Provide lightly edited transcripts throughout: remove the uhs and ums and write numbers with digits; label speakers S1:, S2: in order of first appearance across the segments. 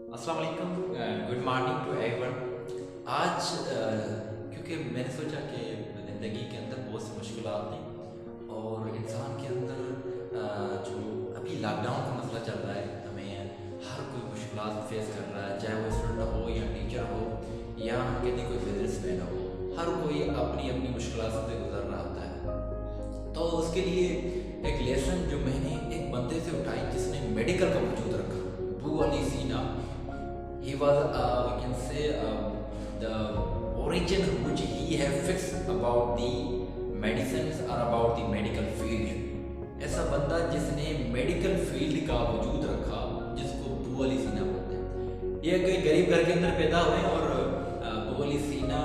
S1: अस्सलाम वालेकुम, good morning to everyone. आज क्योंकि मैंने सोचा कि ज़िंदगी के अंदर बहुत सी मुश्किलात हैं और इंसान के अंदर जो अभी लॉकडाउन का मसला चल रहा है, हमें हर कोई मुश्किलात फेस कर रहा है, चाहे वो स्टूडेंट हो या टीचर हो या हम कहते हैं कोई बिजनेसमैन हो। हर कोई अपनी अपनी मुश्किलात से गुजर रहा होता है। तो उसके लिए एक लेसन जो मैंने एक बंदे से उठाई जिसने मेडिकल का वजूद रखा, अबू अली सीना। He was, we can say, the origin which he have fixed about the medicines or about the medical field। ऐसा बंदा जिसने मेडिकल फील्ड का वजूद रखा, जिसको अबू अली सीना बोलते हैं। ये कोई गरीब घर के अंदर पैदा हुए और अबू अली सीना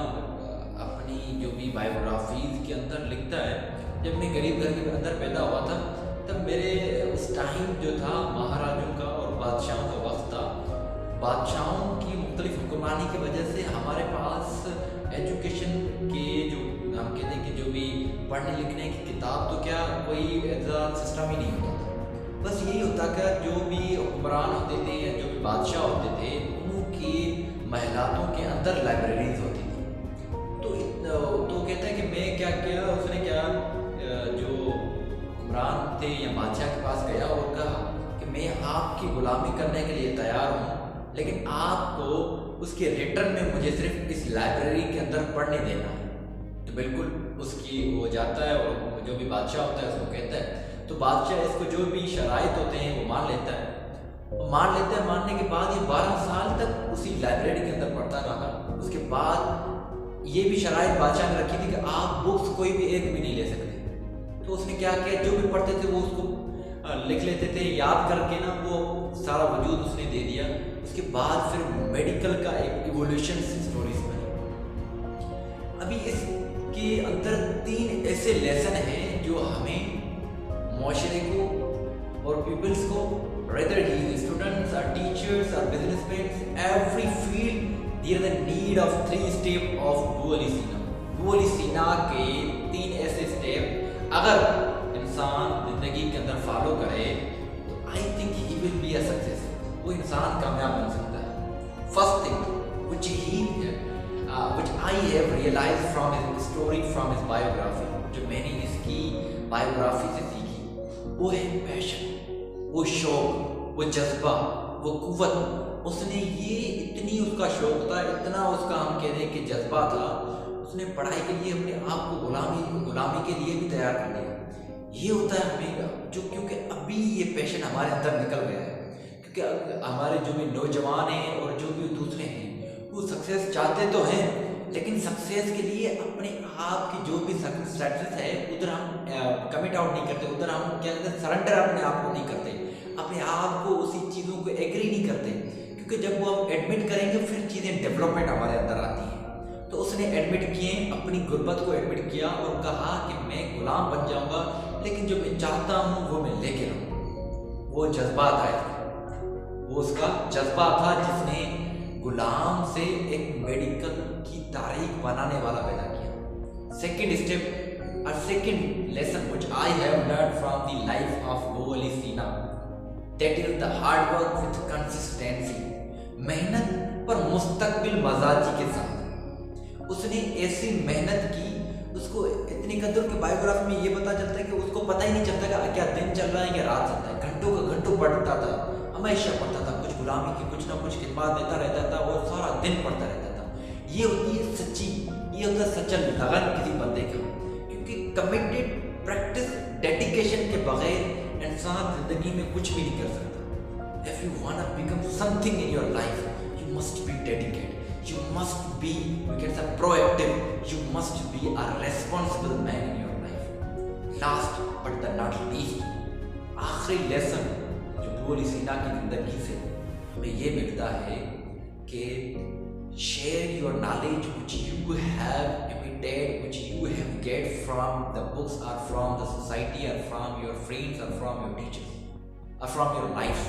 S1: अपनी जो भी बायोग्राफीज के अंदर लिखता है, जब मैं गरीब घर के अंदर पैदा हुआ था तब मेरे उस टाइम जो था महाराजों का और बादशाहों का वक्त था। बादशाहों की मुख्तलिफ हुक्मरानी की वजह से हमारे पास एजुकेशन के जो हम कहते हैं कि जो भी पढ़ने लिखने की किताब तो क्या कोई ऐसा सिस्टम ही नहीं होता था। बस यही होता कि जो भी हुक्मरान होते थे या जो भी बादशाह होते थे उनकी महलातों के अंदर लाइब्रेरीज होती थी। तो कहता है कि मैं क्या किया, उसने क्या जो हुक्मरान थे या बादशाह के पास गया और कहा कि मैं आपकी गुलामी करने के लिए तैयार हूँ, लेकिन आपको उसके रिटर्न में मुझे सिर्फ इस लाइब्रेरी के अंदर पढ़ने देना है। तो बिल्कुल उसकी हो जाता है और जो भी बादशाह होता है उसको कहता है। तो बादशाह इसको जो भी शराइत होते हैं वो मान लेता है। और मान लेता है, मानने के बाद ये 12 साल तक उसी लाइब्रेरी के अंदर पढ़ता रहा। उसके बाद ये भी शराइत बादशाह ने रखी थी कि आप बुक्स कोई भी एक भी नहीं ले सकते। तो उसने क्या किया, जो भी पढ़ते थे वो उसको लिख लेते थे, याद करके ना वो सारा वजूद उसने दे दिया। उसके बाद फिर मेडिकल का एक इवोल्यूशन स्टोरीज बनी। अभी इसके अंदर 3 ऐसे लेसन हैं जो हमें माशरे को और पीपल्स को, whether he is students or teachers or businessmen, every field there is a need of 3 steps of Abu Ali सीना। अबू अली सीना के 3 ऐसे स्टेप अगर इंसान जिंदगी के अंदर फॉलो करे तो I think he will be a success. वो इंसान कामयाब बन सकता है। First thing which I have realized from his story, from his biography, जो मैंने इसकी बायोग्राफी से सीखी, वो है पैशन, वो शौक, वो जज्बा, वो कुव्वत। उसने ये इतनी उसका शौक था, इतना उसका हम कह दें कि जज्बा था, उसने पढ़ाई के लिए अपने आप को गुलामी के लिए भी तैयार कर लिया। ये होता है हमें जो, क्योंकि अभी ये पैशन हमारे अंदर निकल गया है, क्योंकि हमारे जो भी नौजवान हैं और जो भी दूसरे हैं वो सक्सेस चाहते तो हैं, लेकिन सक्सेस के लिए अपने आप की जो भी सक्सेस है उधर हम कमिट आउट नहीं करते, उधर हम क्या कहते हैं सरेंडर अपने आप को नहीं करते, अपने आप को उसी चीज़ों को एग्री नहीं करते, क्योंकि जब वो हम एडमिट करेंगे फिर चीज़ें डेवलपमेंट हमारे अंदर आती हैं। तो उसने एडमिट किए, अपनी गुर्बत को एडमिट किया और कहा कि मैं गुलाम बन जाऊंगा, लेकिन जो मैं चाहता हूँ वो मैं लेके रहूँ। वो जज्बा था, वो उसका जज्बा था जिसने गुलाम से एक मेडिकल की तारीख बनाने वाला पैदा किया। सेकंड स्टेप और second lesson which I have learn from the life of Abu Ali Sina, that is the hard work with consistency. मेहनत पर मुस्तकबिल मजाजी के साथ उसने ऐसी मेहनत की, उसको इतनी कदर की बायोग्राफी में ये पता चलता है कि उसको पता ही नहीं चलता कि क्या दिन चल रहा है या रात चलता है। घंटों का घंटों पढ़ता था, हमेशा पढ़ता था, कुछ गुलामी की कुछ ना कुछ खिदमत देता रहता था और सारा दिन पढ़ता रहता था। ये होती है सच्ची, ये होता है सच्चा लगन किसी बंदे का, क्योंकि कमिटेड प्रैक्टिस डेडिकेशन के बगैर इंसान जिंदगी में कुछ भी नहीं कर सकता। If you want to become something in your life you must be dedicated, you must be, you can say, proactive, you must be a responsible man in your life। last but the not least, आखिरी lesson जो Abu Ali सीना की जिंदगी से हमें ये मिलता है कि share your knowledge which you have imitated, which you have get from the books or from the society or from your friends or from your teachers or from your life।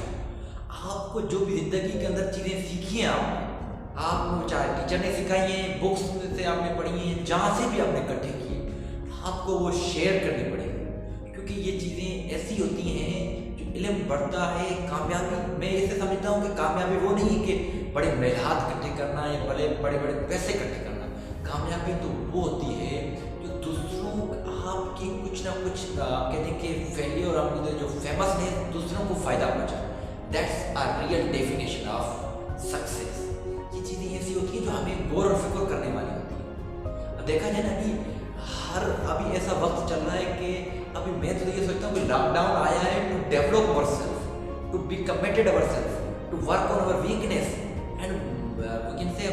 S1: आपको जो भी जिंदगी के अंदर चीज़ें सीखी हैं आपको चाहे टीचर ने सिखाई है, बुक्स से आपने पढ़ी हैं, जहाँ से भी आपने इकट्ठे किए, आपको वो शेयर करनी पड़ेगी, क्योंकि ये चीज़ें ऐसी होती हैं जो علم بڑھتا ہے کامیابی، میں اسے سمجھتا ہوں کہ کامیابی وہ نہیں کہ بڑے میلات اکٹھے کرنا یا بڑے بڑے پیسے اکٹھے کرنا. کامیابی تو وہ ہوتی ہے جو دوسروں آپ کی کچھ نہ کچھ کہتے ہیں کہ فیلئر آپ کو جو فیمس نہیں دوسروں کو فائدہ پہنچا. That's a real definition of success. یہ چیزیں ایسی ہوتی ہیں جو ہمیں غور و فکر کرنے والی ہوتی ہیں. اب دیکھا جائے نا ابھی ایسا وقت چل رہا ہے کہ ابھی میں تو یہ سوچتا ہوں کہ لاک ڈاؤن آیا ہے to develop our self, to be committed our self, to work on our weakness and we can say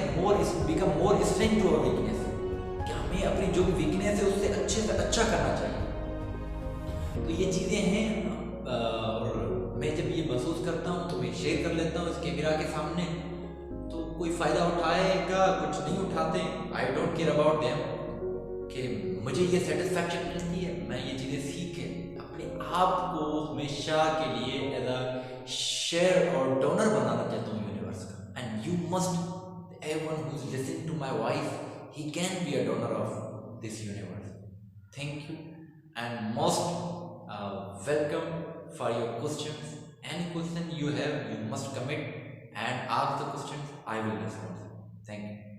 S1: become more strength to our weakness. کہ ہمیں اپنی جو بھی ویکنیس ہے اس سے اچھے سے اچھا کرنا چاہیے. تو یہ چیزیں ہیں اور میں جب یہ محسوس کرتا ہوں تو میں شیئر کر لیتا ہوں اس کیمرہ کے سامنے. تو کوئی فائدہ اٹھائے گا, کچھ نہیں اٹھاتے, I don't care about them. کہ مجھے یہ سیٹسفیکشن ملتی ہے, میں یہ چیزیں سیکھ کے اپنے آپ کو ہمیشہ کے لیے ایز اے شیئر اور ڈونر بنانا چاہتا ہوں یونیورس کا. And you must every one who is listening to my voice, he can be a donor of this universe. Thank you and most welcome for your questions. Any question you have, you must commit and ask the questions. I will respond. Thank you.